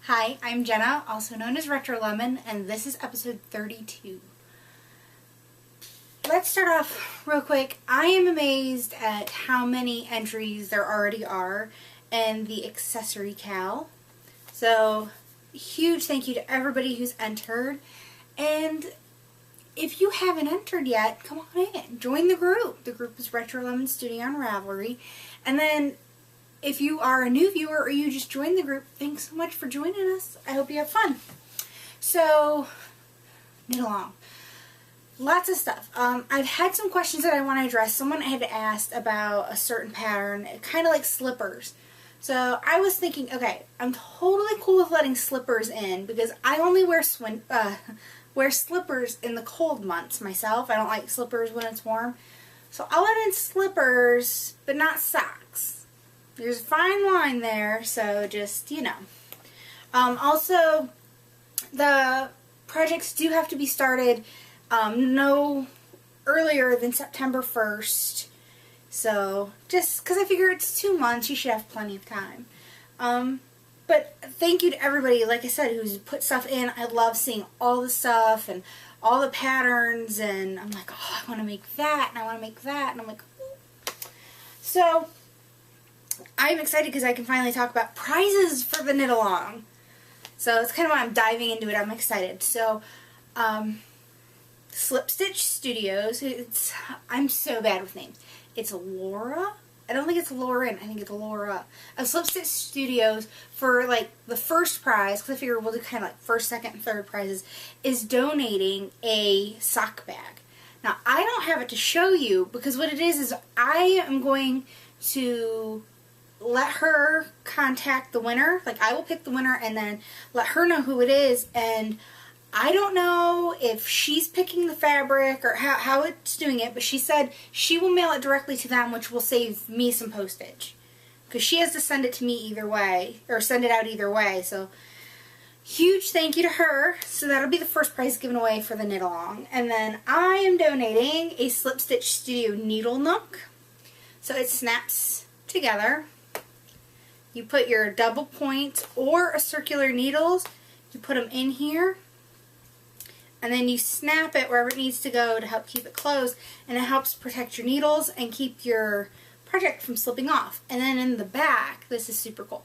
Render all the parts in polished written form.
Hi, I'm Jenna, also known as Retro Lemon, and this is episode 32. Let's start off real quick. I am amazed at how many entries there already are in the accessory KAL. So, huge thank you to everybody who's entered. And if you haven't entered yet, come on in. Join the group. The group is Retro Lemon Studio on Ravelry. And then if you are a new viewer or you just joined the group, thanks so much for joining us. I hope you have fun. So, knit along. Lots of stuff. I've had some questions that I want to address. Someone had asked about a certain pattern, kind of like slippers. So I was thinking, okay, I'm totally cool with letting slippers in because I only wear slippers in the cold months myself. I don't like slippers when it's warm. So I'll let in slippers, but not socks. There's a fine line there, so just, you know. Also, the projects do have to be started no earlier than September 1st. So, just because I figure it's 2 months, you should have plenty of time. But thank you to everybody, like I said, who's put stuff in. I love seeing all the stuff and all the patterns, and I'm like, oh, I want to make that, and I want to make that, and I'm like, ooh. So I'm excited because I can finally talk about prizes for the knit along. So it's kind of why I'm diving into it. I'm excited. So, Slip Stitch Studios. I'm so bad with names. It's Laura. I don't think it's Lauren. I think it's Laura. Slip Stitch Studios for like the first prize, because I figure we'll do kind of like first, second, and third prizes, is donating a sock bag. Now I don't have it to show you because what it is I am going to let her contact the winner. Like, I will pick the winner and then let her know who it is, and I don't know if she's picking the fabric or how it's doing it, but she said she will mail it directly to them, which will save me some postage. Because she has to send it to me either way, or send it out either way, so huge thank you to her. So that'll be the first prize given away for the knit along. And then I am donating a Slip Stitch Studio needle nook. So it snaps together. You put your double point or a circular needles, you put them in here, and then you snap it wherever it needs to go to help keep it closed, and it helps protect your needles and keep your project from slipping off. And then in the back, this is super cool,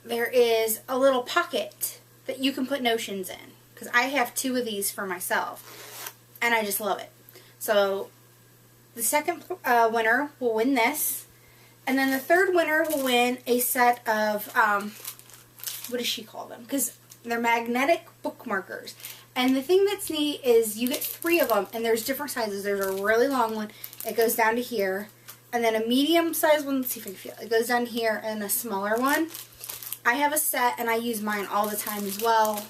there is a little pocket that you can put notions in, because I have 2 of these for myself, and I just love it. So the second winner will win this. And then the third winner will win a set of, what does she call them? Because they're magnetic bookmarkers. And the thing that's neat is you get 3 of them, and there's different sizes. There's a really long one. It goes down to here. And then a medium-sized one. Let's see if I can feel it. It goes down here, and a smaller one. I have a set, and I use mine all the time as well.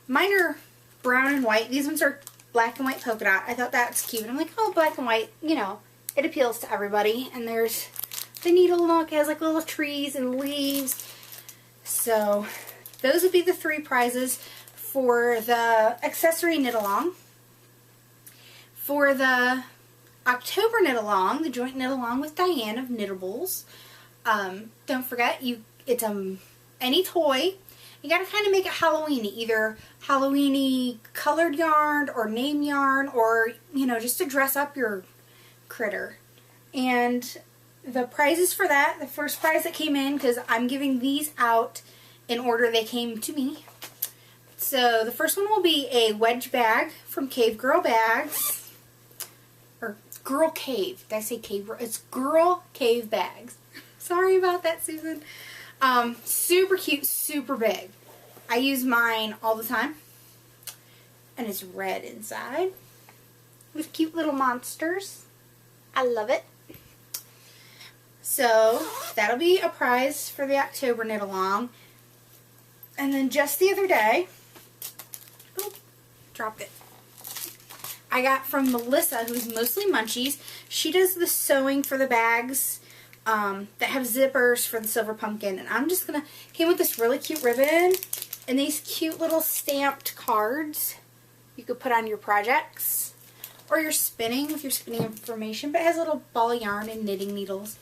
Mine are brown and white. These ones are black and white polka dot. I thought that's cute. I'm like, oh, black and white, you know, it appeals to everybody. And there's the needle nook. It has like little trees and leaves. So those would be the 3 prizes for the accessory knit along. For the October knit along, the joint knit along with Diane of Knittables. Don't forget, it's any toy. You gotta kind of make it Halloween-y, either Halloween-y colored yarn or name yarn, or, you know, just to dress up your critter. And the prizes for that, the first prize that came in, because I'm giving these out in order they came to me. So the first one will be a wedge bag from Cave Girl Bags. Or Girl Cave. Did I say Cave? It's Girl Cave Bags. Sorry about that, Susan. Super cute, super big. I use mine all the time. And it's red inside with cute little monsters. I love it. So that'll be a prize for the October knit along. And then just the other day, oh, dropped it. I got from Melissa, who's mostly Munchies. She does the sewing for the bags that have zippers for the silver pumpkin. And I'm just gonna, came with this really cute ribbon and these cute little stamped cards you could put on your projects or your spinning with your spinning information. But it has a little ball of yarn and knitting needles.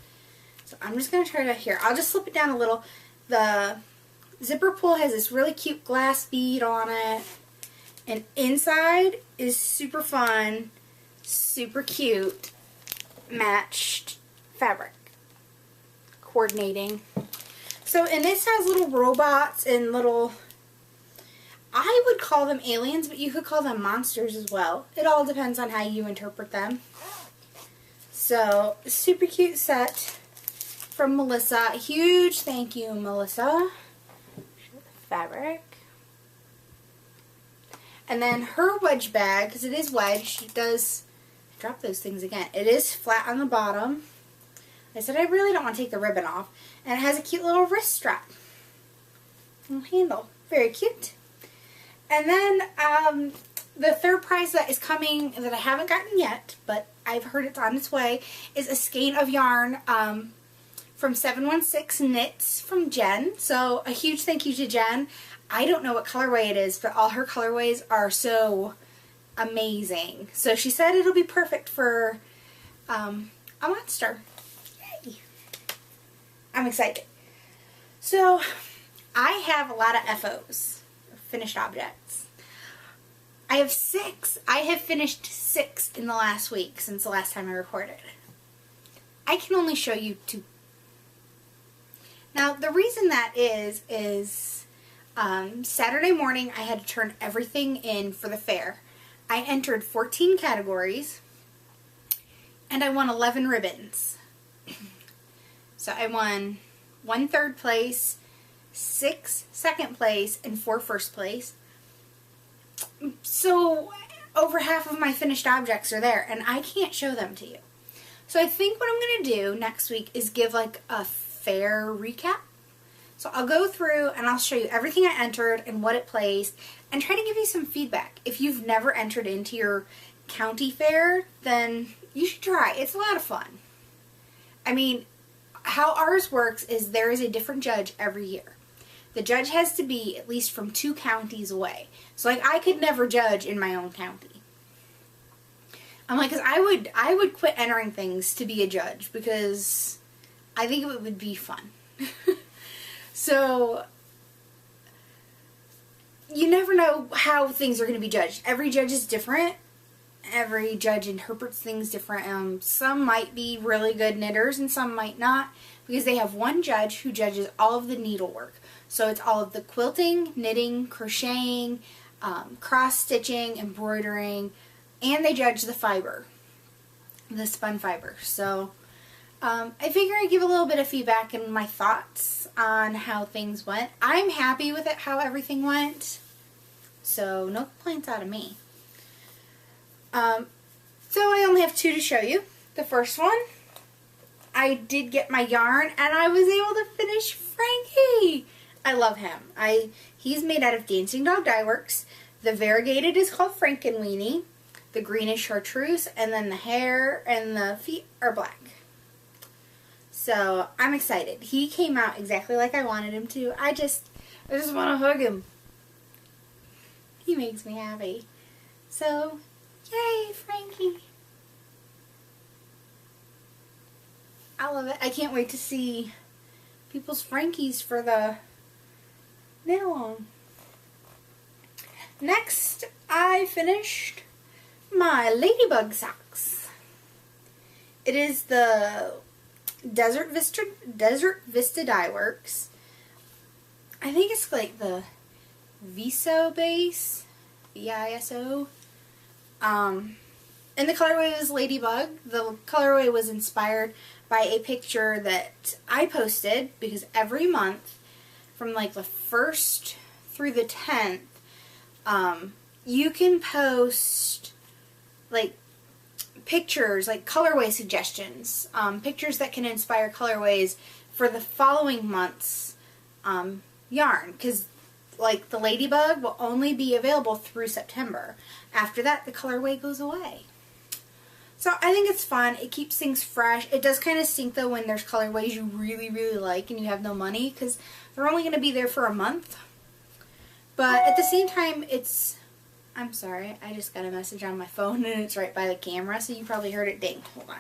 So I'm just going to try to, here, I'll just slip it down a little. The zipper pull has this really cute glass bead on it. And inside is super fun, super cute, matched fabric. Coordinating. So, and this has little robots and little, I would call them aliens, but you could call them monsters as well. It all depends on how you interpret them. So, super cute set from Melissa. Huge thank you, Melissa. Fabric. And then her wedge bag, because it is wedged, it does drop those things again. It is flat on the bottom. I said I really don't want to take the ribbon off. And it has a cute little wrist strap. Little handle. Very cute. And then the third prize that is coming that I haven't gotten yet, but I've heard it's on its way, is a skein of yarn from 716 Knits from Jen. So a huge thank you to Jen. I don't know what colorway it is, but all her colorways are so amazing. So she said it'll be perfect for a monster. Yay! I'm excited. So I have a lot of FOs, finished objects. I have 6. I have finished 6 in the last week since the last time I recorded. I can only show you 2. Now the reason that is Saturday morning I had to turn everything in for the fair. I entered 14 categories and I won 11 ribbons. So I won 1 third place, 6 second place, and 4 first place. So over half of my finished objects are there and I can't show them to you. So I think what I'm going to do next week is give like a fair recap. So I'll go through and I'll show you everything I entered and what it placed and try to give you some feedback. If you've never entered into your county fair, then you should try. It's a lot of fun. I mean, how ours works is there is a different judge every year. The judge has to be at least from 2 counties away. So like I could never judge in my own county. I'm like, because I would quit entering things to be a judge because I think it would be fun. So you never know how things are going to be judged. Every judge is different. Every judge interprets things different. Some might be really good knitters and some might not because they have one judge who judges all of the needlework. So it's all of the quilting, knitting, crocheting, cross-stitching, embroidering, and they judge the fiber, the spun fiber. So I figure I'd give a little bit of feedback and my thoughts on how things went. I'm happy with it, how everything went. So no complaints out of me. So I only have 2 to show you. The first one, I did get my yarn and I was able to finish Frankie. I love him. He's made out of Dancing Dog Dye Works. The variegated is called Frankenweenie. The green is chartreuse, and then the hair and the feet are black. So I'm excited. He came out exactly like I wanted him to. I just want to hug him. He makes me happy. So, yay, Frankie. I love it. I can't wait to see people's Frankies for the knit-along. Next, I finished my Ladybug socks. It is the Desert Vista Dye Works. I think it's like the Viso base, V-I-S-O. And the colorway was Ladybug. The colorway was inspired by a picture that I posted because every month from like the 1st through the 10th, you can post like pictures, like colorway suggestions, pictures that can inspire colorways for the following month's yarn, because like the Ladybug will only be available through September. After that, the colorway goes away. So I think it's fun. It keeps things fresh. It does kind of stink though when there's colorways you really, really like and you have no money because they're only going to be there for a month. But at the same time, it's... I'm sorry, I just got a message on my phone and it's right by the camera, so you probably heard it ding. Hold on.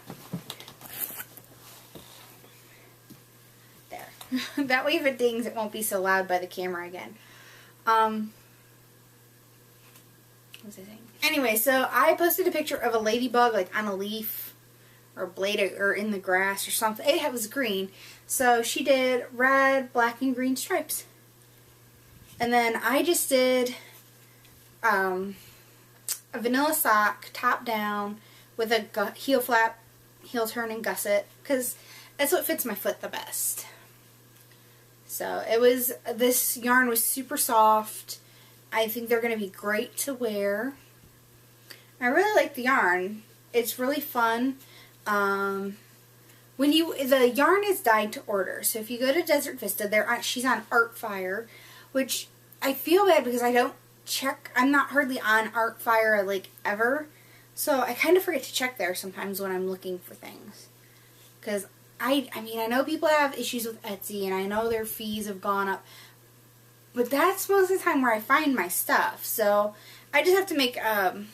There. That way if it dings, it won't be so loud by the camera again. What was I saying? Anyway, so I posted a picture of a ladybug like on a leaf or a blade or in the grass or something. It was green. So she did red, black, and green stripes. And then I just did a vanilla sock, top down, with a heel flap, heel turn, and gusset, because that's what fits my foot the best. So this yarn was super soft. I think they're going to be great to wear. I really like the yarn. It's really fun. The yarn is dyed to order. So if you go to Desert Vista, she's on Artfire, which I feel bad because I don't check. I'm not hardly on Artfire like ever. So I kind of forget to check there sometimes when I'm looking for things. Because I mean, I know people have issues with Etsy, and I know their fees have gone up. But that's most of the time where I find my stuff. So I just have to make, I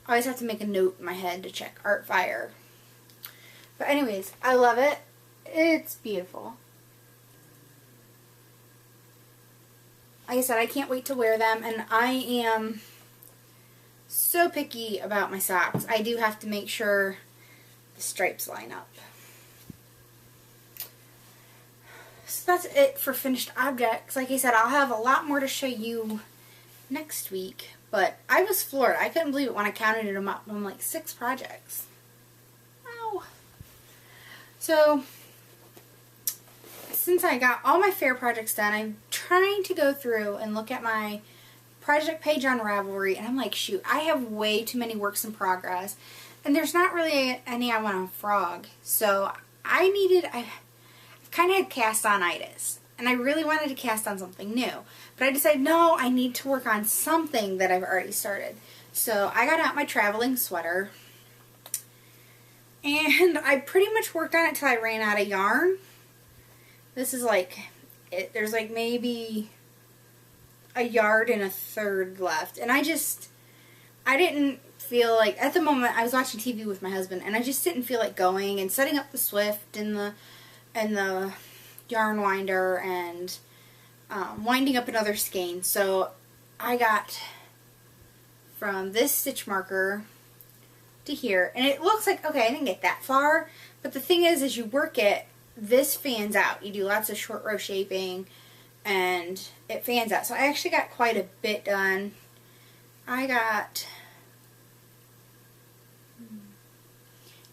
always have to make a note in my head to check Artfire. But anyways, I love it. It's beautiful. Like I said, I can't wait to wear them, and I am so picky about my socks. I do have to make sure the stripes line up. So that's it for finished objects. Like I said, I'll have a lot more to show you next week, but I was floored. I couldn't believe it when I counted them up. I'm like 6 projects. Wow. So since I got all my fair projects done, I'm trying to go through and look at my project page on Ravelry, and I'm like, shoot, I have way too many works in progress, and there's not really any I want to frog. So I've kind of had cast-on-itis, and I really wanted to cast on something new. But I decided, no, I need to work on something that I've already started. So I got out my traveling sweater, and I pretty much worked on it till I ran out of yarn. This is like, there's like maybe a yard and a third left. And I didn't feel like, at the moment, I was watching TV with my husband, and I just didn't feel like going and setting up the Swift and the yarn winder and winding up another skein. So I got from this stitch marker to here, and it looks like, okay, I didn't get that far, but the thing is, as you work it, this fans out. You do lots of short row shaping, and it fans out. So I actually got quite a bit done. I got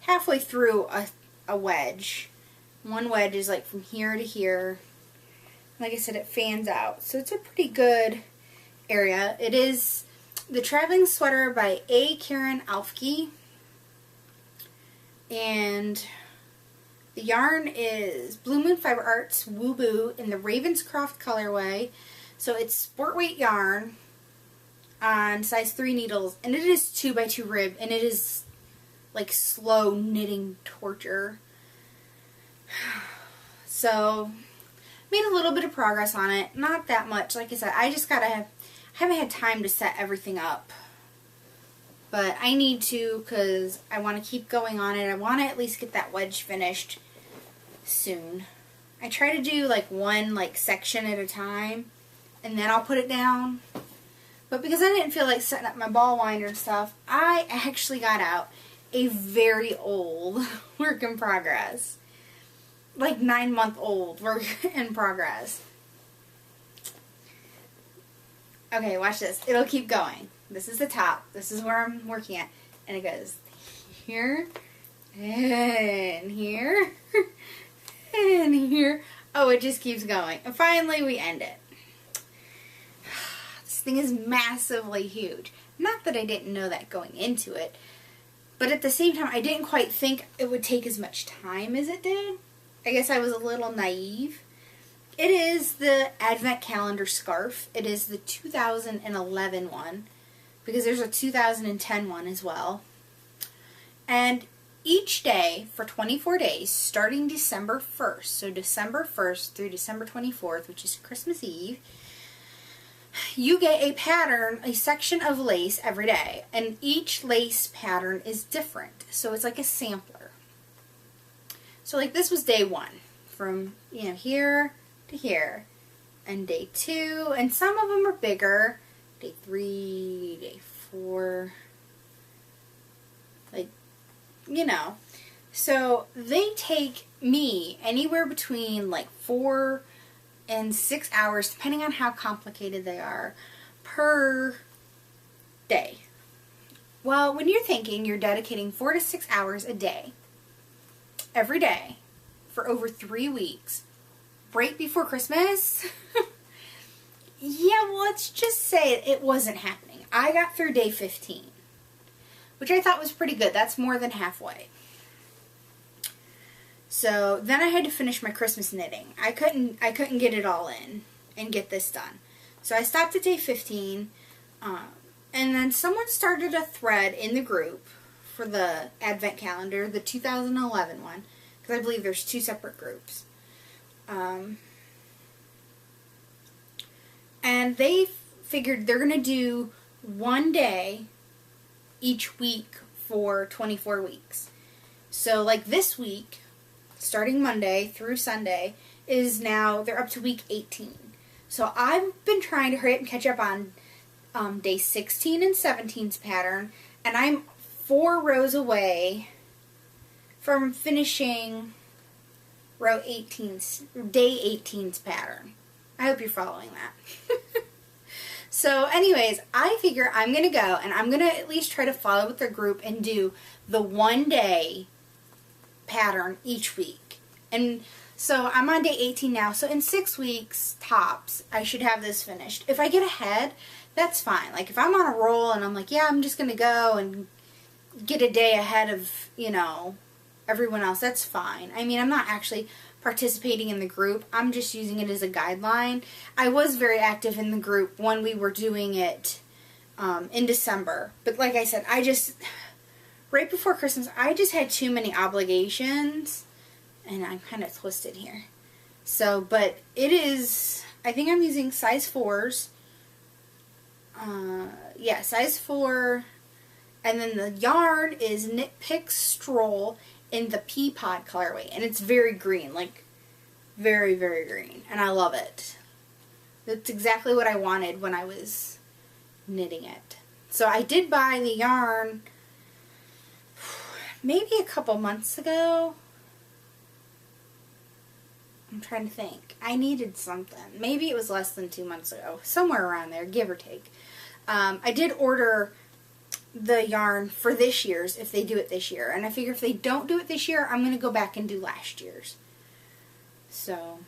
halfway through a wedge. One wedge is like from here to here. Like I said, it fans out. So it's a pretty good area. It is the Traveling Sweater by A. Karen Alfke. And the yarn is Blue Moon Fiber Arts Woo Boo in the Ravenscroft colorway. So it's sport weight yarn on size 3 needles. And it is 2x2 rib. And it is like slow knitting torture. So, made a little bit of progress on it. Not that much. Like I said, I haven't had time to set everything up. But I need to, because I want to keep going on it. I want to at least get that wedge finished soon. I try to do like one section at a time, and then I'll put it down. But because I didn't feel like setting up my ball winder and stuff, I actually got out a very old work in progress. Like 9-month-old work in progress. Okay, watch this. It'll keep going. This is the top. This is where I'm working at. And it goes here, and here, and here. Oh, it just keeps going. And finally we end it. This thing is massively huge. Not that I didn't know that going into it, but at the same time I didn't quite think it would take as much time as it did. I guess I was a little naive. It is the Advent Calendar Scarf. It is the 2011 one, because there's a 2010 one as well. And each day for 24 days, starting December 1st, so December 1st through December 24th, which is Christmas Eve, you get a pattern, a section of lace every day. And each lace pattern is different. So it's like a sampler. So like this was day 1 from, you know, here to here. And day 2, and some of them are bigger. Day 3, day 4, like, you know. So they take me anywhere between like 4 and 6 hours, depending on how complicated they are, per day. Well, when you're thinking you're dedicating 4 to 6 hours a day, every day, for over 3 weeks, right before Christmas, yeah, well, let's just say it wasn't happening. I got through day 15, which I thought was pretty good. That's more than halfway. So then I had to finish my Christmas knitting. I couldn't get it all in and get this done. So I stopped at day 15, and then someone started a thread in the group for the Advent calendar, the 2011 one, because I believe there's 2 separate groups. And they figured they're going to do 1 day each week for 24 weeks. So like this week, starting Monday through Sunday, is now, they're up to week 18. So I've been trying to hurry up and catch up on day 16 and 17's pattern, and I'm 4 rows away from finishing row 18's, day 18's pattern. I hope you're following that. So anyways, I figure I'm going to go and I'm going to at least try to follow with the group and do the 1 day pattern each week. And so I'm on day 18 now, so in 6 weeks tops I should have this finished. If I get ahead, that's fine. Like if I'm on a roll and I'm like, yeah, I'm just going to go and get a day ahead of, you know, everyone else, that's fine. I mean, I'm not actually participating in the group. I'm just using it as a guideline. I was very active in the group when we were doing it in December. But like I said, right before Christmas, I just had too many obligations. And I'm kind of twisted here. So, but it is, I think I'm using size 4s. Yeah, size 4. And then the yarn is Knit Pick Stroll in the pea pod colorway, and it's very green, like very, very green, and I love it. That's exactly what I wanted when I was knitting it. So I did buy the yarn maybe a couple months ago. I'm trying to think. I needed something. Maybe it was less than 2 months ago, somewhere around there, give or take. I did order the yarn for this year's if they do it this year, and I figure if they don't do it this year, I'm going to go back and do last year's. So,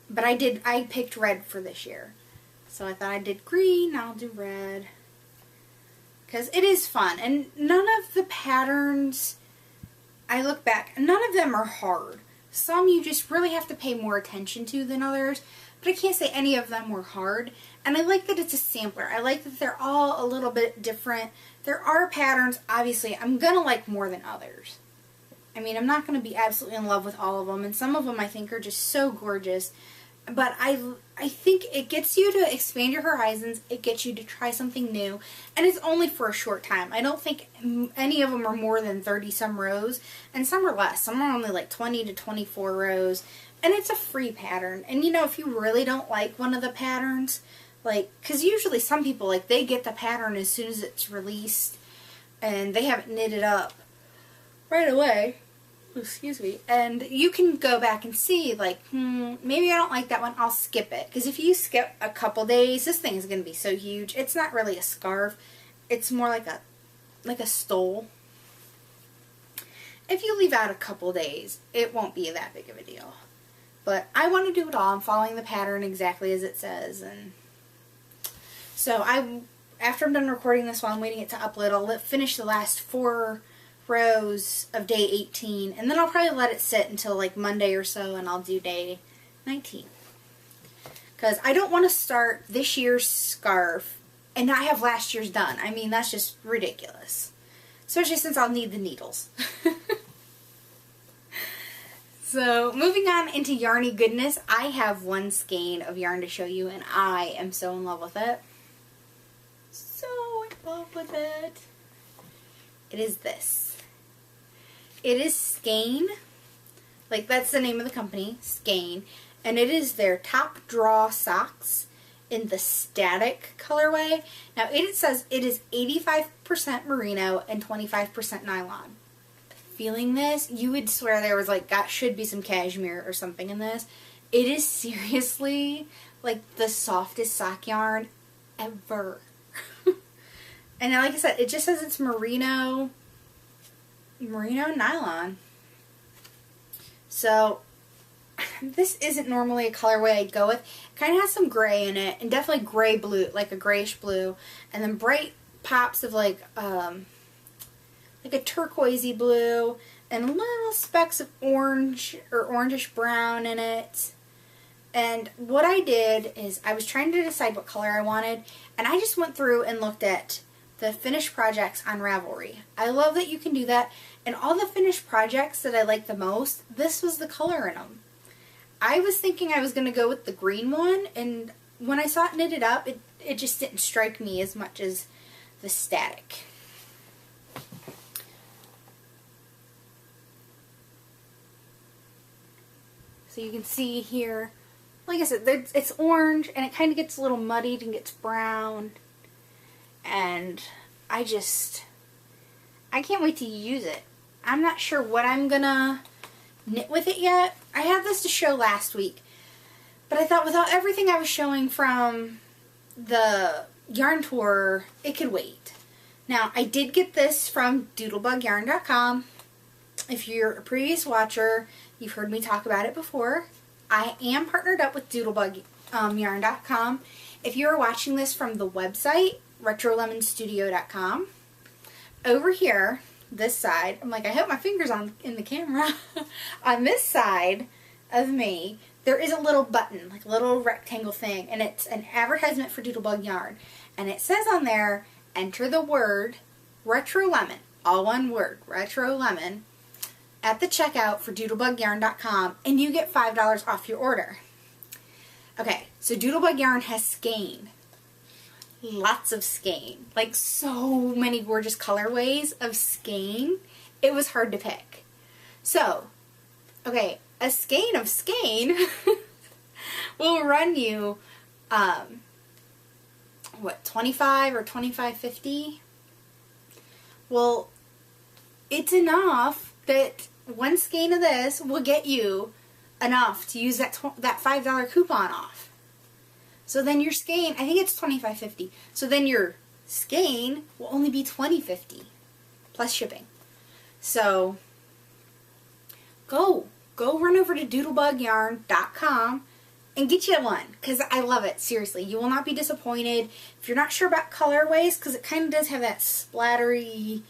but I picked red for this year, so I thought I did green, I'll do red, because it is fun. And none of the patterns, I look back, none of them are hard. Some you just really have to pay more attention to than others, but I can't say any of them were hard. And I like that it's a sampler. I like that they're all a little bit different. There are patterns, obviously, I'm going to like more than others. I mean, I'm not going to be absolutely in love with all of them, and some of them I think are just so gorgeous. But I think it gets you to expand your horizons, it gets you to try something new, and it's only for a short time. I don't think any of them are more than 30 some rows, and some are less. Some are only like 20 to 24 rows, and it's a free pattern. And you know, if you really don't like one of the patterns, like, because usually some people, like, they get the pattern as soon as it's released, and they haven't knitted up right away. Excuse me. And you can go back and see, like, maybe I don't like that one, I'll skip it. Because if you skip a couple days, this thing is going to be so huge. It's not really a scarf. It's more like a stole. If you leave out a couple days, it won't be that big of a deal. But I want to do it all. I'm following the pattern exactly as it says. And so after I'm done recording this while I'm waiting it to upload, I'll finish the last 4 rows of day 18, and then I'll probably let it sit until like Monday or so, and I'll do day 19. Because I don't want to start this year's scarf and not have last year's done. I mean, that's just ridiculous. Especially since I'll need the needles. So, moving on into Yarny goodness, I have one skein of yarn to show you, and I am so in love with it. So in love with it. It is this. It is skein, Like, that's the name of the company, Skein. And it is their top draw socks in the static colorway. Now, it says it is 85% merino and 25% nylon. Feeling this, you would swear there was like, that should be some cashmere or something in this. It is seriously like the softest sock yarn ever. And like I said, it just says it's merino nylon. So this isn't normally a colorway I'd go with. It kind of has some gray in it, and definitely gray blue, like a grayish blue, and then bright pops of like a turquoisey blue, and little specks of orange or orangish brown in it. And what I did is I was trying to decide what color I wanted, and I just went through and looked at the finished projects on Ravelry. I love that you can do that, and all the finished projects that I like the most, this was the color in them. I was thinking I was going to go with the green one, and when I saw it knitted up, it just didn't strike me as much as the static. So you can see here, like I said, it's orange, and it kind of gets a little muddied and gets brown. And I can't wait to use it. I'm not sure what I'm gonna knit with it yet. I had this to show last week, but I thought without everything I was showing from the yarn tour, it could wait. Now, I did get this from doodlebugyarn.com. If you're a previous watcher, you've heard me talk about it before. I am partnered up with doodlebugyarn.com. If you're watching this from the website, retrolemonstudio.com, over here, this side, I'm like, I hope my finger's in the camera. On this side of me, there is a little button, like a little rectangle thing, and it's an advertisement for Doodlebug Yarn. And it says on there, enter the word Retro Lemon, all one word, Retro Lemon, at the checkout for doodlebugyarn.com, and you get $5 off your order. Okay, so Doodlebug Yarn has skein. Lots of skein. Like, so many gorgeous colorways of skein. It was hard to pick. So, okay, a skein of skein will run you, what, $25 or $25.50? Well, it's enough that one skein of this will get you enough to use that $5 coupon off. So then your skein, I think it's $25.50. So then your skein will only be $20.50 plus shipping. So go run over to doodlebugyarn.com and get you one, because I love it. Seriously, you will not be disappointed. If you're not sure about colorways, because it kind of does have that splattery,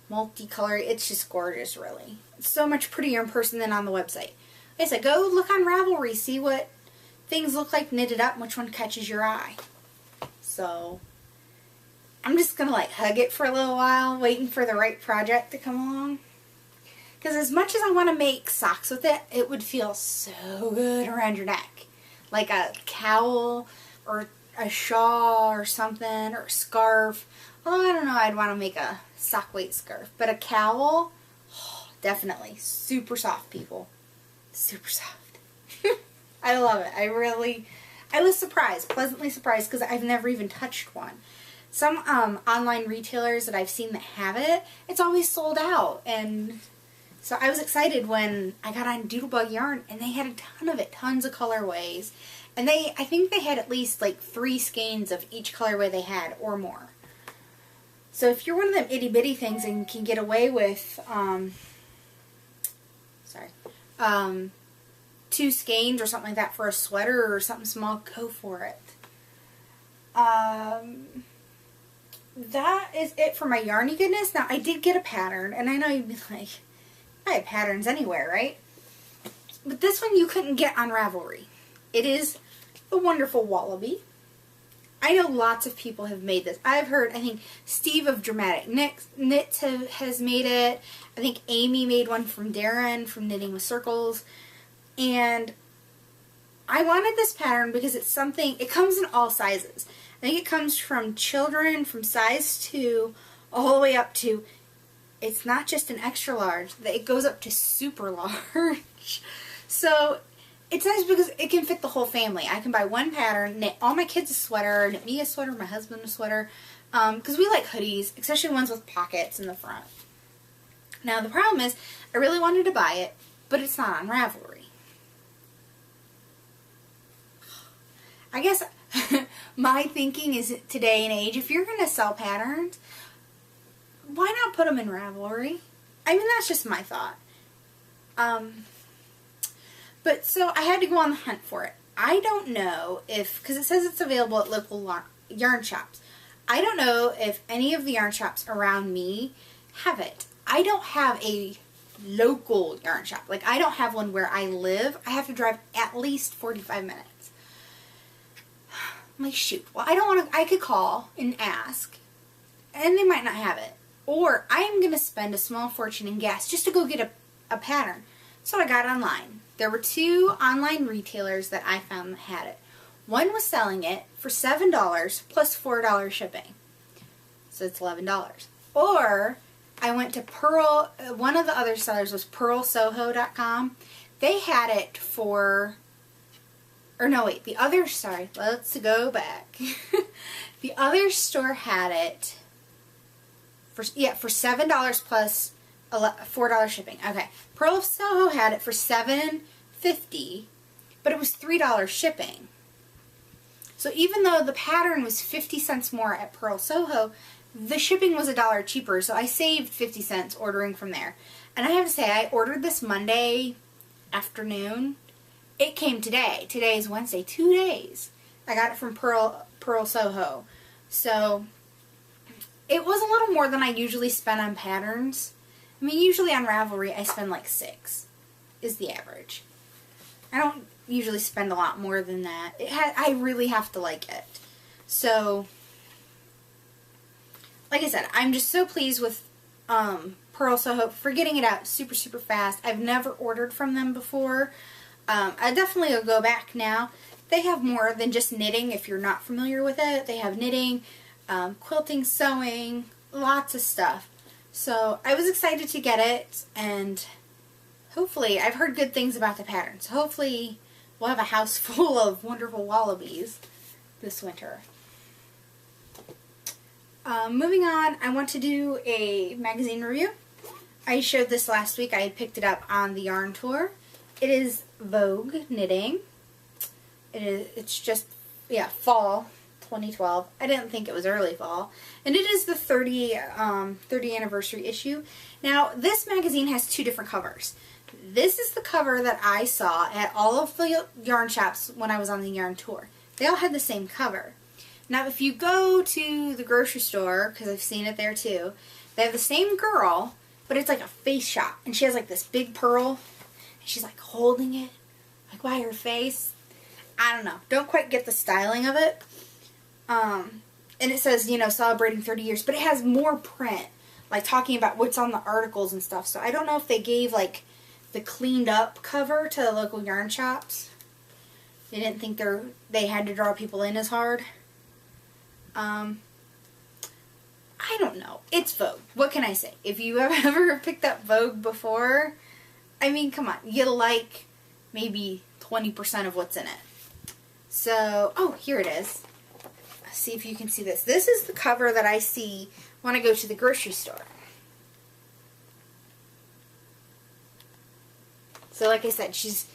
multicolor, it's just gorgeous, really. It's so much prettier in person than on the website. Like I said, go look on Ravelry, see what things look like knitted up and which one catches your eye. So I'm just going to like hug it for a little while, waiting for the right project to come along. Because as much as I want to make socks with it, it would feel so good around your neck. Like a cowl or a shawl or something, or a scarf. Although I don't know, I'd want to make a sock weight scarf. But a cowl, oh, definitely. Super soft, people. Super soft. I love it. I was surprised, pleasantly surprised, because I've never even touched one. Some online retailers that I've seen that have it, it's always sold out. And so I was excited when I got on Doodlebug Yarn, and they had a ton of it, tons of colorways. And I think they had at least like 3 skeins of each colorway they had, or more. So if you're one of them itty bitty things and can get away with, 2 skeins or something like that for a sweater or something small, go for it. That is it for my Yarny goodness. Now, I did get a pattern, and I know you'd be like, I have patterns anywhere, right? But this one you couldn't get on Ravelry. It is a wonderful wallaby. I know lots of people have made this. I've heard, I think Steve of Dramatic Knits has made it. I think Amy made one from Darren from Knitting with Circles. And I wanted this pattern because it's something, it comes in all sizes. I think it comes from children from size 2 all the way up to it's not just an extra large, it goes up to super large. So it's nice because it can fit the whole family. I can buy one pattern, knit all my kids a sweater, knit me a sweater, my husband a sweater, because we like hoodies, especially ones with pockets in the front. Now the problem is, I really wanted to buy it, but it's not on Ravelry. I guess my thinking is today and age, if you're going to sell patterns, why not put them in Ravelry? I mean, that's just my thought. But so I had to go on the hunt for it. I don't know if, because it says it's available at local yarn shops. I don't know if any of the yarn shops around me have it. I don't have a local yarn shop. Like, I don't have one where I live. I have to drive at least 45 minutes. I'm like, shoot. Well, I don't want to, I could call and ask, and they might not have it. Or I'm going to spend a small fortune in gas just to go get a pattern. So I got online. There were 2 online retailers that I found that had it. One was selling it for $7 plus $4 shipping. So it's $11. Or I went to Pearl, one of the other sellers was pearlsoho.com. They had it for, or no wait, the other, sorry, let's go back. The other store had it for $7 plus $4 shipping. Okay, Pearl of Soho had it for $7.50, but it was $3 shipping. So even though the pattern was 50 cents more at Pearl Soho, the shipping was $1 cheaper, so I saved 50 cents ordering from there. And I have to say, I ordered this Monday afternoon. It came today. Today is Wednesday. 2 days. I got it from Pearl Soho. So it was a little more than I usually spend on patterns. I mean, usually on Ravelry I spend like $6 is the average. I don't usually spend a lot more than that. I really have to like it. So, like I said, I'm just so pleased with Pearl Soho for getting it out super, super fast. I've never ordered from them before. I definitely will go back now. They have more than just knitting if you're not familiar with it. They have knitting, quilting, sewing, lots of stuff. So I was excited to get it, and hopefully, I've heard good things about the patterns. Hopefully we'll have a house full of wonderful wallabies this winter. Moving on, I want to do a magazine review. I showed this last week. I had picked it up on the yarn tour. It is Vogue Knitting. It's just, fall 2012. I didn't think it was early fall. And it is the 30 anniversary issue. Now, this magazine has 2 different covers. This is the cover that I saw at all of the yarn shops when I was on the yarn tour. They all had the same cover. Now, if you go to the grocery store, because I've seen it there too, they have the same girl, but it's like a face shot. And she has like this big pearl, and she's like holding it, like by her face. I don't know. Don't quite get the styling of it. And it says, celebrating 30 years, but it has more print, like talking about what's on the articles and stuff. So I don't know if they gave like the cleaned up cover to the local yarn shops. They didn't think they had to draw people in as hard. I don't know. It's Vogue. What can I say? If you have ever picked up Vogue before, I mean, come on. You like maybe 20% of what's in it. So, oh, here it is. Let's see if you can see this. This is the cover that I see when I go to the grocery store. So, like I said, she's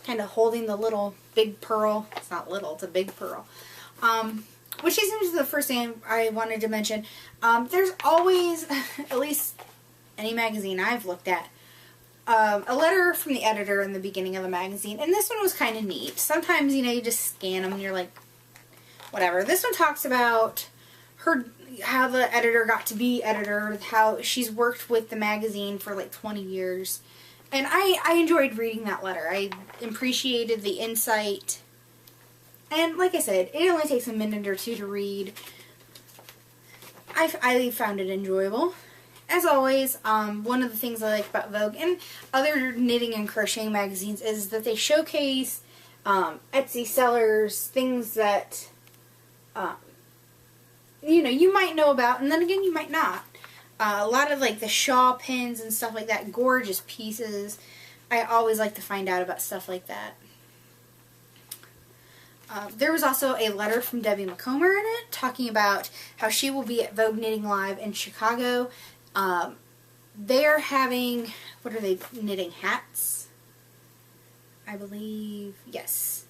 kind of holding the little big pearl. It's not little, it's a big pearl. Which is the first thing I wanted to mention. There's always, at least any magazine I've looked at, a letter from the editor in the beginning of the magazine. And this one was kind of neat. Sometimes, you just scan them and you're like, whatever. This one talks about how the editor got to be editor, how she's worked with the magazine for like 20 years. And I enjoyed reading that letter. I appreciated the insight. And like I said, it only takes a minute or 2 to read. I found it enjoyable. As always, one of the things I like about Vogue and other knitting and crocheting magazines is that they showcase Etsy sellers, things that you might know about, and then again you might not. A lot of like the Shaw pins and stuff like that. Gorgeous pieces. I always like to find out about stuff like that. There was also a letter from Debbie McComber in it talking about how she will be at Vogue Knitting Live in Chicago. They are having, what are they knitting? Hats? I believe, yes.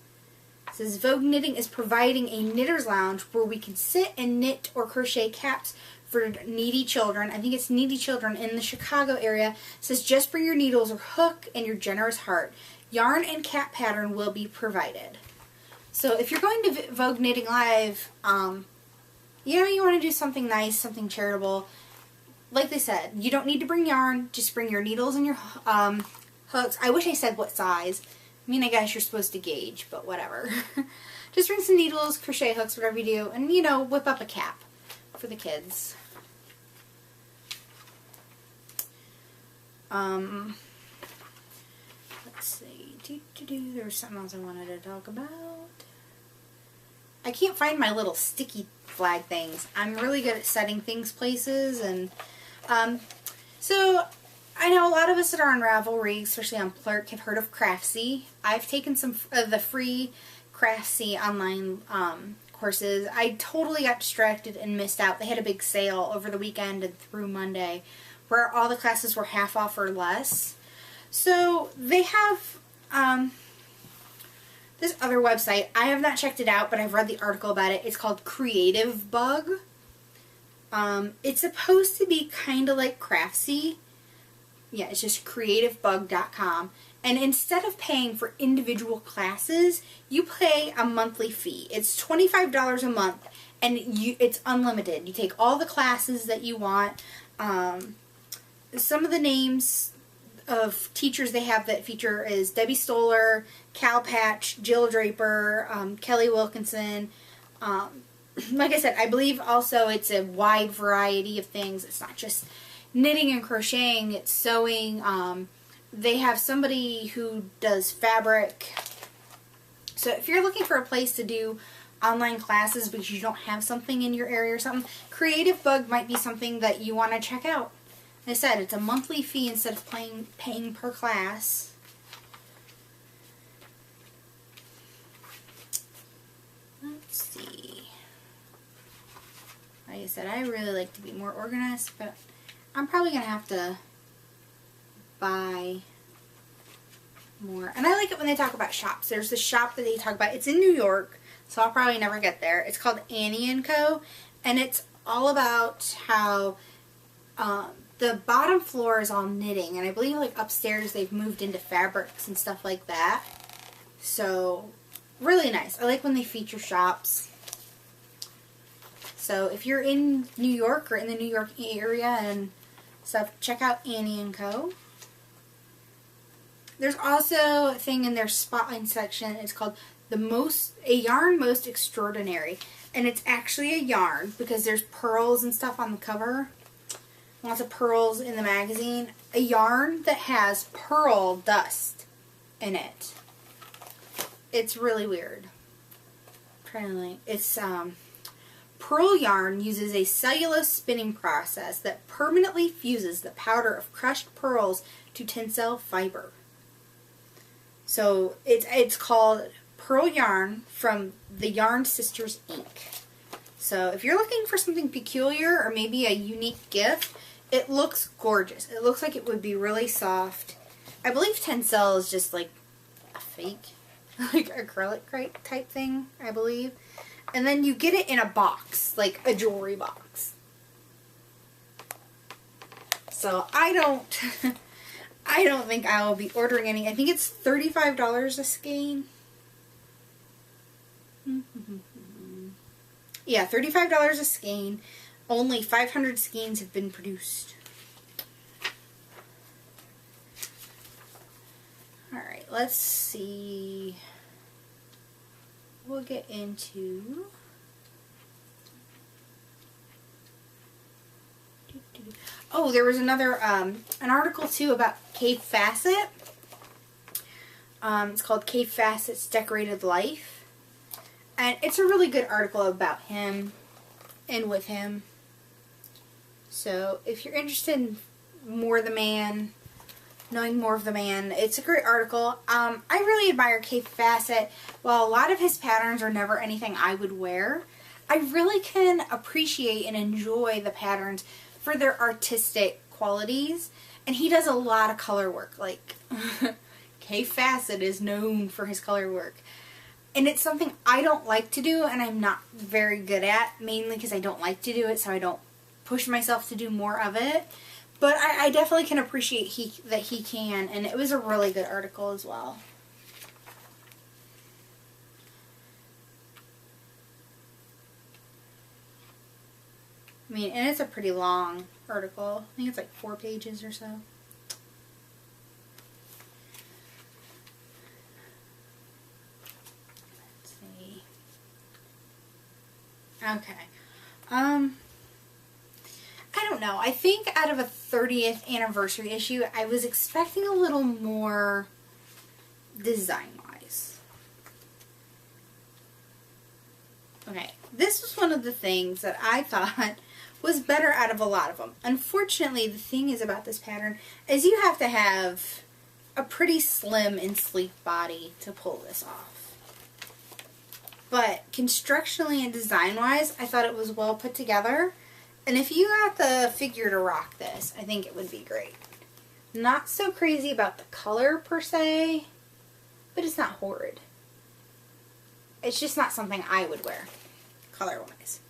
It says Vogue Knitting is providing a knitter's lounge where we can sit and knit or crochet caps for needy children. I think it's needy children in the Chicago area. It says just bring your needles or hook and your generous heart. Yarn and cap pattern will be provided. So if you're going to Vogue Knitting Live, you know, you want to do something nice, something charitable. Like they said, you don't need to bring yarn. Just bring your needles and your hooks. I wish I said what size. I mean, I guess you're supposed to gauge, but whatever. Just bring some needles, crochet hooks, whatever you do, and, you know, whip up a cap for the kids. Let's see. There was something else I wanted to talk about. I can't find my little sticky flag things. I'm really good at setting things places, and so I know a lot of us that are on Ravelry, especially on Plurk, have heard of Craftsy. I've taken some of the free Craftsy online courses. I totally got distracted and missed out. They had a big sale over the weekend and through Monday where all the classes were half off or less. So they have this other website. I have not checked it out, but I've read the article about it. It's called Creative Bug. It's supposed to be kind of like Craftsy. Yeah, it's just creativebug.com. And instead of paying for individual classes, you pay a monthly fee. It's $25 a month, and it's unlimited. You take all the classes that you want. Some of the names of teachers they have that feature is Debbie Stoller, Cal Patch, Jill Draper, Kelly Wilkinson. Like I said, I believe also it's a wide variety of things. It's not just knitting and crocheting, it's sewing. They have somebody who does fabric. So if you're looking for a place to do online classes because you don't have something in your area or something, Creative Bug might be something that you want to check out. Like I said, it's a monthly fee instead of paying per class. Let's see. Like I said, I really like to be more organized, but I'm probably going to have to buy more. And I like it when they talk about shops. There's this shop that they talk about. It's in New York, so I'll probably never get there. It's called Annie & Co. And it's all about how the bottom floor is all knitting. And I believe like upstairs they've moved into fabrics and stuff like that. So really nice. I like when they feature shops. So if you're in New York or in the New York area and stuff, check out Annie & Co. There's also a thing in their spotlight section. It's called A Yarn Most Extraordinary. And it's actually a yarn because there's pearls and stuff on the cover. Lots of pearls in the magazine. A yarn that has pearl dust in it. It's really weird. I'm trying to think. It's pearl yarn uses a cellulose spinning process that permanently fuses the powder of crushed pearls to tencel fiber. So it's called Pearl Yarn from the Yarn Sisters Inc. So if you're looking for something peculiar or maybe a unique gift, it looks gorgeous. It looks like it would be really soft. I believe tencel is just like a fake, like acrylic type thing, I believe. And then you get it in a box, like a jewelry box. So I don't think I will be ordering any. I think it's $35 a skein. Yeah, $35 a skein. Only 500 skeins have been produced. Alright, let's see. We'll get into... Oh, there was another, an article too about Kay Fassett. It's called Kay Fassett's Decorated Life. And it's a really good article about him and with him. So if you're interested in more of the man, knowing more of the man, it's a great article. I really admire KALs. While a lot of his patterns are never anything I would wear, I really can appreciate and enjoy the patterns for their artistic qualities. And he does a lot of color work. Like, KALs is known for his color work. And it's something I don't like to do, and I'm not very good at, mainly because I don't like to do it, so I don't push myself to do more of it. But I definitely can appreciate that he can, and it was a really good article as well. I mean, and it's a pretty long article. I think it's like 4 pages or so. Let's see. Okay. I don't know. I think out of a 30th anniversary issue, I was expecting a little more design-wise. Okay, this was one of the things that I thought was better out of a lot of them. Unfortunately, the thing is about this pattern is you have to have a pretty slim and sleek body to pull this off. But constructionally and design-wise, I thought it was well put together. And if you got the figure to rock this, I think it would be great. Not so crazy about the color per se, but it's not horrid. It's just not something I would wear, color-wise.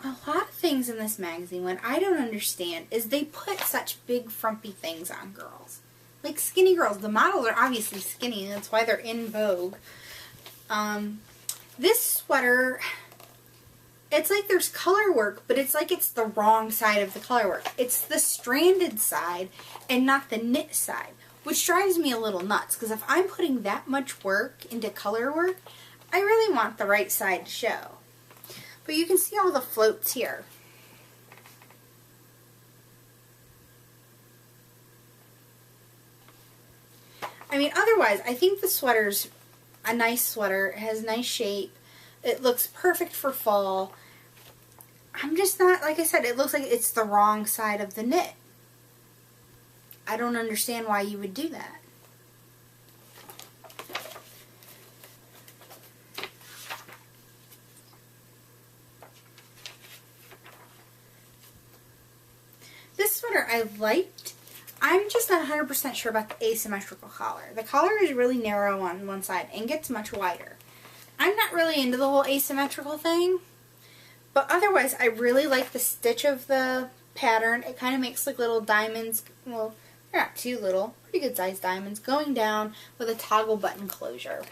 A lot of things in this magazine, what I don't understand is they put such big frumpy things on girls. Like skinny girls. The models are obviously skinny, and that's why they're in vogue. This sweater, it's like there's color work, but it's like it's the wrong side of the color work. It's the stranded side and not the knit side, which drives me a little nuts, because if I'm putting that much work into color work, I really want the right side to show. But you can see all the floats here. I mean, otherwise, I think the sweater's a nice sweater. It has nice shape. It looks perfect for fall. I'm just not, like I said, it looks like it's the wrong side of the knit. I don't understand why you would do that. This sweater I liked. I'm just not 100% sure about the asymmetrical collar. The collar is really narrow on one side and gets much wider. I'm not really into the whole asymmetrical thing, but otherwise I really like the stitch of the pattern. It kind of makes like little diamonds, well, they're not too little, pretty good sized diamonds, going down with a toggle button closure.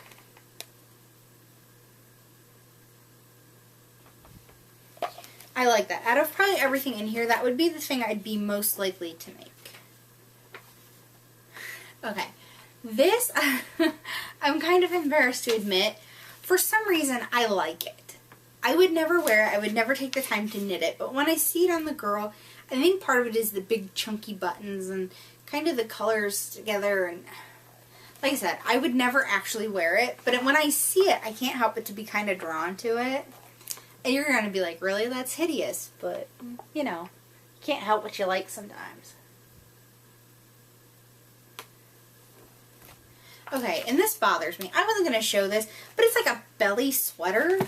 I like that. Out of probably everything in here, that would be the thing I'd be most likely to make. Okay, this, I'm kind of embarrassed to admit, for some reason I like it. I would never wear it, I would never take the time to knit it, but when I see it on the girl, I think part of it is the big chunky buttons and kind of the colors together, and like I said, I would never actually wear it, but when I see it, I can't help but to be kind of drawn to it. And you're going to be like, really? That's hideous, but, you know, you can't help what you like sometimes. Okay, and this bothers me. I wasn't going to show this, but it's like a belly sweater.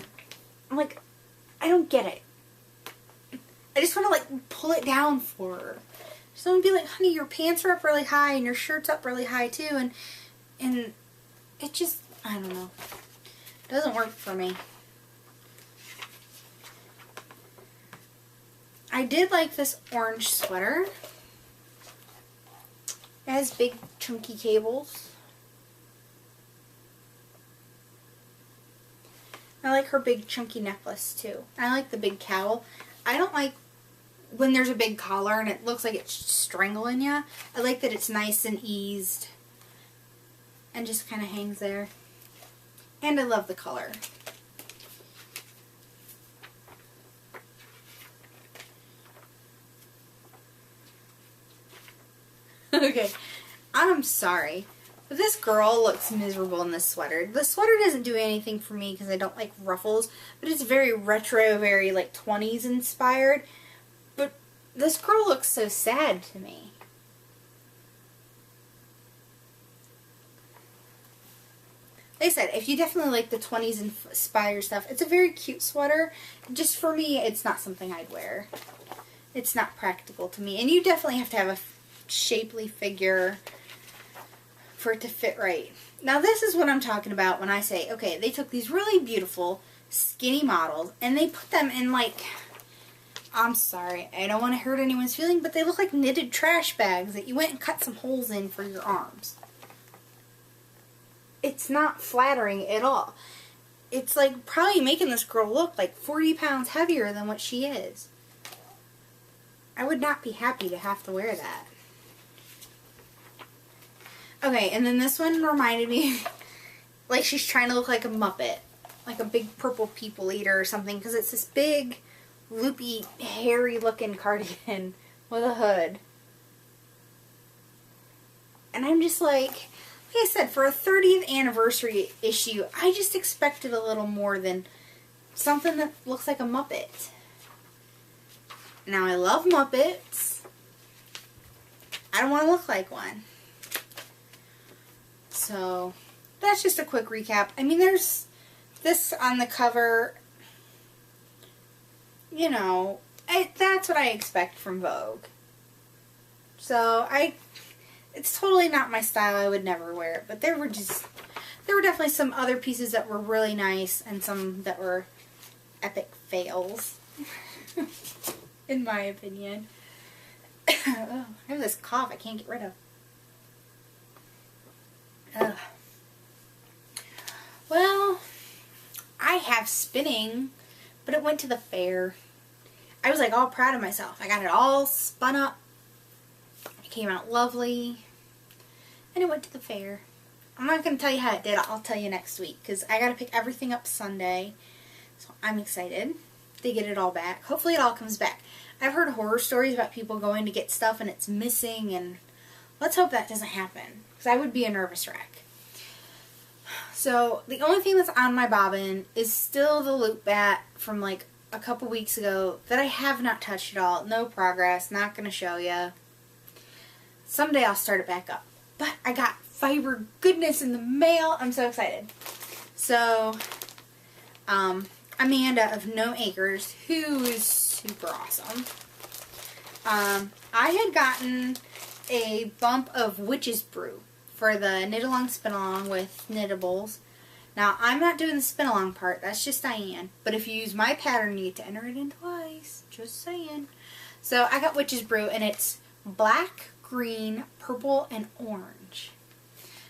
I'm like, I don't get it. I just want to, like, pull it down for her. Just want to be like, honey, your pants are up really high and your shirt's up really high, too. And it just, I don't know. It doesn't work for me. I did like this orange sweater. It has big, chunky cables. I like her big chunky necklace too. I like the big cowl. I don't like when there's a big collar and it looks like it's strangling you. I like that it's nice and eased and just kind of hangs there. And I love the color. Okay, I'm sorry, But this girl looks miserable in this sweater. The sweater doesn't do anything for me because I don't like ruffles, but it's very retro, very like 20s inspired. But this girl looks so sad to me. Like I said, if you definitely like the 20s inspired stuff, it's a very cute sweater. Just for me, it's not something I'd wear. It's not practical to me. And you definitely have to have a shapely figure for it to fit right. Now this is what I'm talking about when I say, okay, they took these really beautiful skinny models and they put them in like, I'm sorry, I don't want to hurt anyone's feeling, but they look like knitted trash bags that you went and cut some holes in for your arms. It's not flattering at all. It's like probably making this girl look like 40 pounds heavier than what she is. I would not be happy to have to wear that. Okay, and then this one reminded me like she's trying to look like a Muppet. Like a big purple people eater or something, because it's this big, loopy, hairy looking cardigan with a hood. And I'm just like I said, for a 30th anniversary issue, I just expected a little more than something that looks like a Muppet. Now, I love Muppets. I don't want to look like one. So, that's just a quick recap. I mean, there's this on the cover. You know, that's what I expect from Vogue. So, it's totally not my style. I would never wear it. But there were definitely some other pieces that were really nice and some that were epic fails. In my opinion. Oh, I have this cough I can't get rid of. Ugh. Well, I have spinning, but it went to the fair. I was like all proud of myself. I got it all spun up. It came out lovely. And it went to the fair. I'm not going to tell you how it did. I'll tell you next week. Because I got to pick everything up Sunday. So I'm excited to get it all back. Hopefully it all comes back. I've heard horror stories about people going to get stuff and it's missing. And let's hope that doesn't happen. Because I would be a nervous wreck. So the only thing that's on my bobbin is still the loop bat from like a couple weeks ago that I have not touched at all. No progress. Not going to show you. Someday I'll start it back up. But I got fiber goodness in the mail. I'm so excited. So, Amanda of No Acres, who is super awesome. I had gotten a bump of Witch's Brew for the Knit Along Spin Along with Knittables. Now, I'm not doing the spin along part. That's just Diane. But if you use my pattern, you need to enter it in twice. Just saying. So, I got Witch's Brew, and it's black, green, purple, and orange.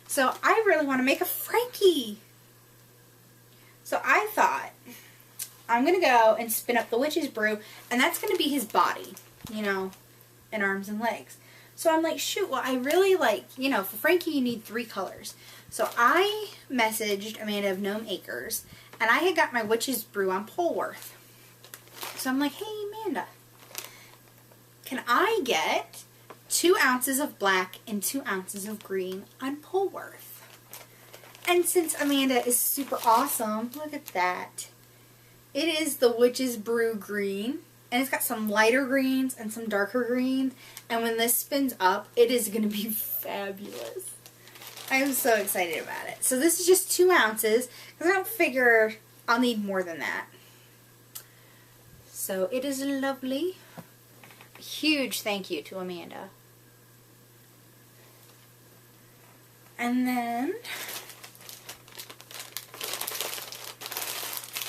So I really want to make a Frankie. So I thought I'm going to go and spin up the Witch's Brew, and that's going to be his body, you know, and arms and legs. So I'm like, shoot, well, I really like, you know, for Frankie you need 3 colors. So I messaged Amanda of Gnome Acres, and I had got my Witch's Brew on Polworth. So I'm like, hey, Amanda, can I get 2 ounces of black and 2 ounces of green on Polworth? And since Amanda is super awesome, look at that. It is the Witch's Brew green. And it's got some lighter greens and some darker greens. And when this spins up, it is going to be fabulous. I am so excited about it. So this is just 2 ounces. Because I don't figure I'll need more than that. So it is lovely. A huge thank you to Amanda. And then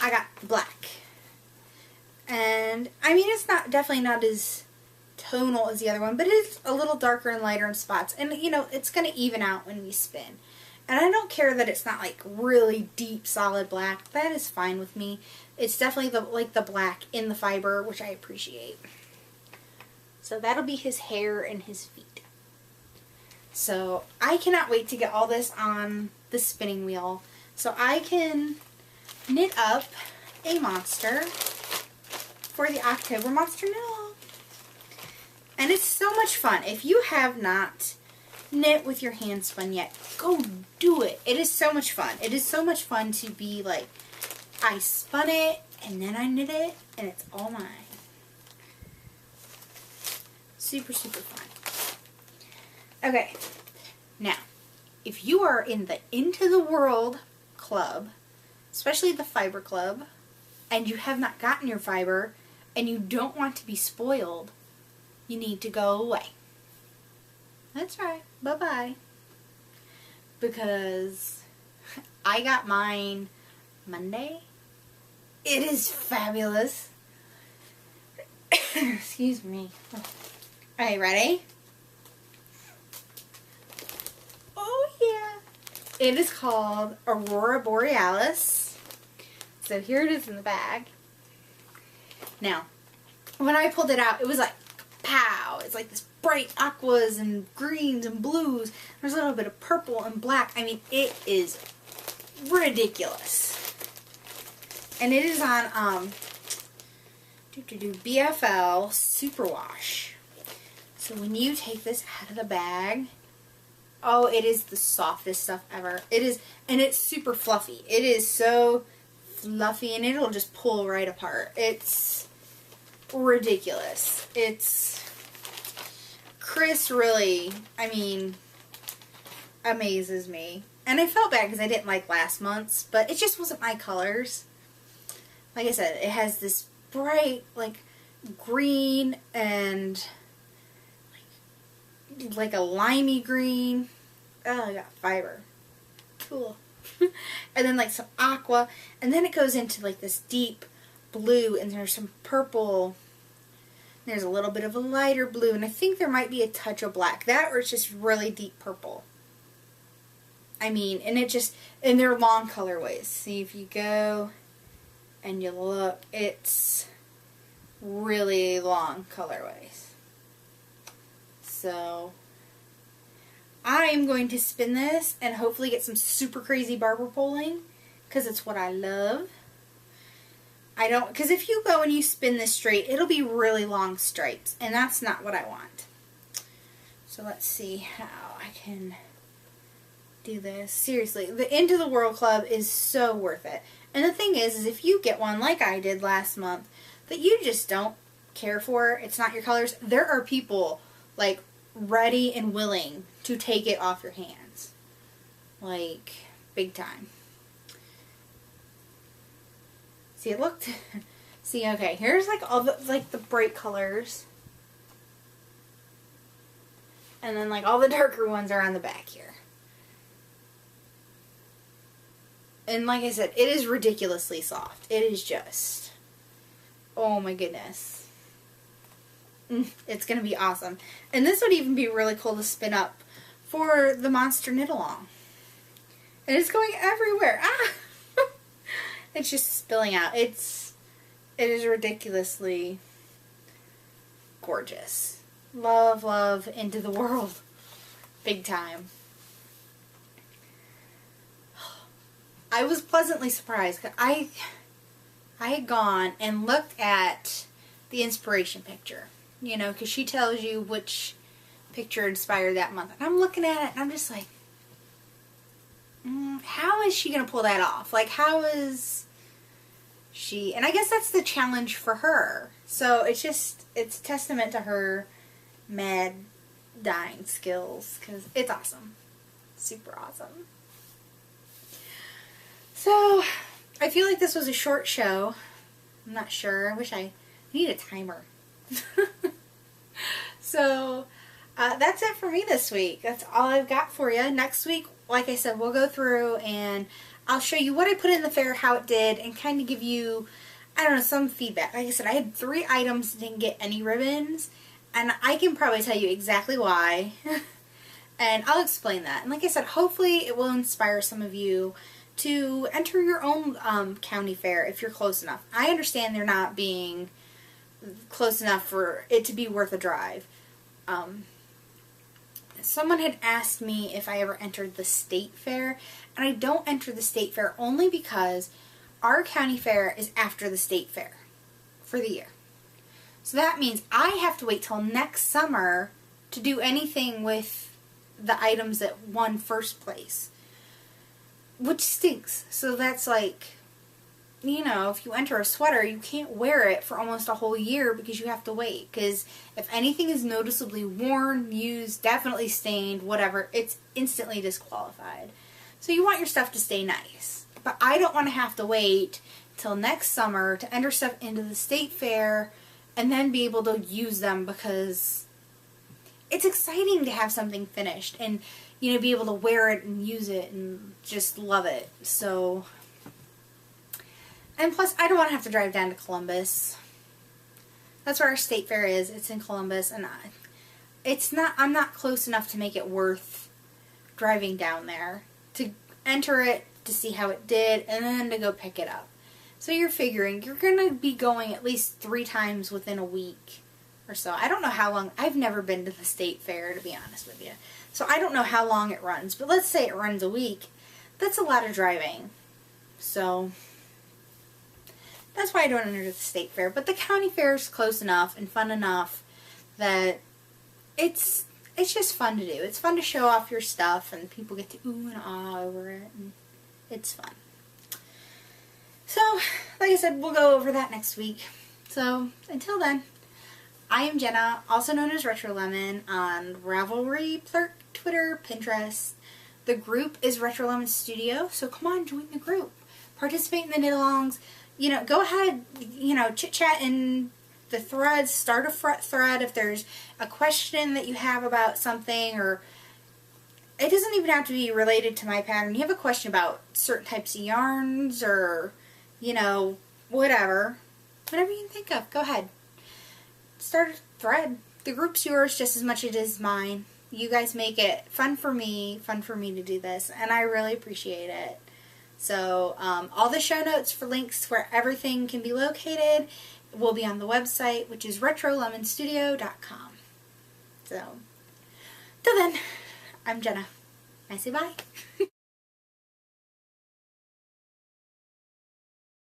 I got black. And I mean, it's definitely not as tonal as the other one, but it's a little darker and lighter in spots. And you know, it's going to even out when we spin. And I don't care that it's not like really deep solid black. That is fine with me. It's definitely the black in the fiber, which I appreciate. So that'll be his hair and his feet. So I cannot wait to get all this on the spinning wheel so I can knit up a monster for the October Monster Knit Along. And it's so much fun. If you have not knit with your hand spun yet, go do it. It is so much fun. It is so much fun to be like, I spun it and then I knit it and it's all mine. Super, super fun. Okay, now, if you are in the Into the World club, especially the fiber club, and you have not gotten your fiber and you don't want to be spoiled, you need to go away. That's right. Bye-bye. Because I got mine Monday. It is fabulous. Excuse me. Alright, ready? Oh, yeah. It is called Aurora Borealis. So here it is in the bag. Now, when I pulled it out, it was like, pow. It's like this bright aquas and greens and blues. There's a little bit of purple and black. I mean, it is ridiculous. And it is on BFL Superwash. So when you take this out of the bag, oh, it is the softest stuff ever. It is, and it's super fluffy. It is so fluffy, and it'll just pull right apart. It's ridiculous. It's Chris really, I mean, amazes me. And I felt bad because I didn't like last month's, but it just wasn't my colors. Like I said, it has this bright, like, green and like a limey green. Oh, I got fiber. Cool. And then like some aqua, and then it goes into like this deep blue, and there's some purple. There's a little bit of a lighter blue, and I think there might be a touch of black. That, or it's just really deep purple. I mean, and it just, and they're long colorways. See, if you go and you look, it's really long colorways. So, I am going to spin this and hopefully get some super crazy barber pulling, because it's what I love. I don't, because if you go and you spin this straight, it'll be really long stripes, and that's not what I want. So let's see how I can do this. Seriously, the Into the World Club is so worth it. And the thing is if you get one like I did last month that you just don't care for, it's not your colors, there are people like ready and willing to take it off your hands. Like, big time. See, it looked, see, okay, here's like all the, like the bright colors. And then like all the darker ones are on the back here. And like I said, it is ridiculously soft. It is just, oh my goodness. It's going to be awesome. And this would even be really cool to spin up for the Monster Knit Along. And it's going everywhere. Ah! It's just spilling out. It is ridiculously gorgeous. Love, love, Into the World. Big time. I was pleasantly surprised. I had gone and looked at the inspiration picture. You know, because she tells you which picture inspired that month. And I'm looking at it and I'm just like, how is she going to pull that off? Like, how is she? And I guess that's the challenge for her. So it's just, it's a testament to her mad dyeing skills, because it's awesome. Super awesome. So, I feel like this was a short show. I'm not sure. I wish I need a timer. So, that's it for me this week. That's all I've got for you. Next week, like I said, we'll go through and I'll show you what I put in the fair, how it did, and kind of give you, I don't know, some feedback. Like I said, I had 3 items that didn't get any ribbons, and I can probably tell you exactly why. And I'll explain that. And like I said, hopefully it will inspire some of you to enter your own county fair if you're close enough. I understand they're not being close enough for it to be worth a drive. Someone had asked me if I ever entered the state fair, and I don't enter the state fair only because our county fair is after the state fair for the year. So that means I have to wait till next summer to do anything with the items that won first place, which stinks. So that's like, you know, if you enter a sweater, you can't wear it for almost a whole year because you have to wait. Because if anything is noticeably worn, used, definitely stained, whatever, it's instantly disqualified. So you want your stuff to stay nice. But I don't want to have to wait till next summer to enter stuff into the state fair and then be able to use them, because it's exciting to have something finished and, you know, be able to wear it and use it and just love it. So, and plus I don't want to have to drive down to Columbus. That's where our state fair is. It's in Columbus, and I'm not close enough to make it worth driving down there to enter it, to see how it did, and then to go pick it up. So you're figuring you're going to be going at least 3 times within a week or so. I don't know how long. I've never been to the state fair, to be honest with you. So I don't know how long it runs. But let's say it runs a week. That's a lot of driving. So that's why I don't enter the state fair. But the county fair is close enough and fun enough that it's just fun to do. It's fun to show off your stuff, and people get to ooh and ah over it, and it's fun. So, like I said, we'll go over that next week. So, until then, I am Jenna, also known as Retro Lemon, on Ravelry, Plurk, Twitter, Pinterest. The group is Retro Lemon Studio, so come on, join the group. Participate in the knit-alongs. You know, go ahead, you know, chit-chat in the threads. Start a thread if there's a question that you have about something, or it doesn't even have to be related to my pattern. You have a question about certain types of yarns, or, you know, whatever you can think of, go ahead. Start a thread. The group's yours just as much as it is mine. You guys make it fun for me to do this, and I really appreciate it. So, all the show notes for links where everything can be located will be on the website, which is retrolemonstudio.com. So, till then, I'm Jenna. I say bye.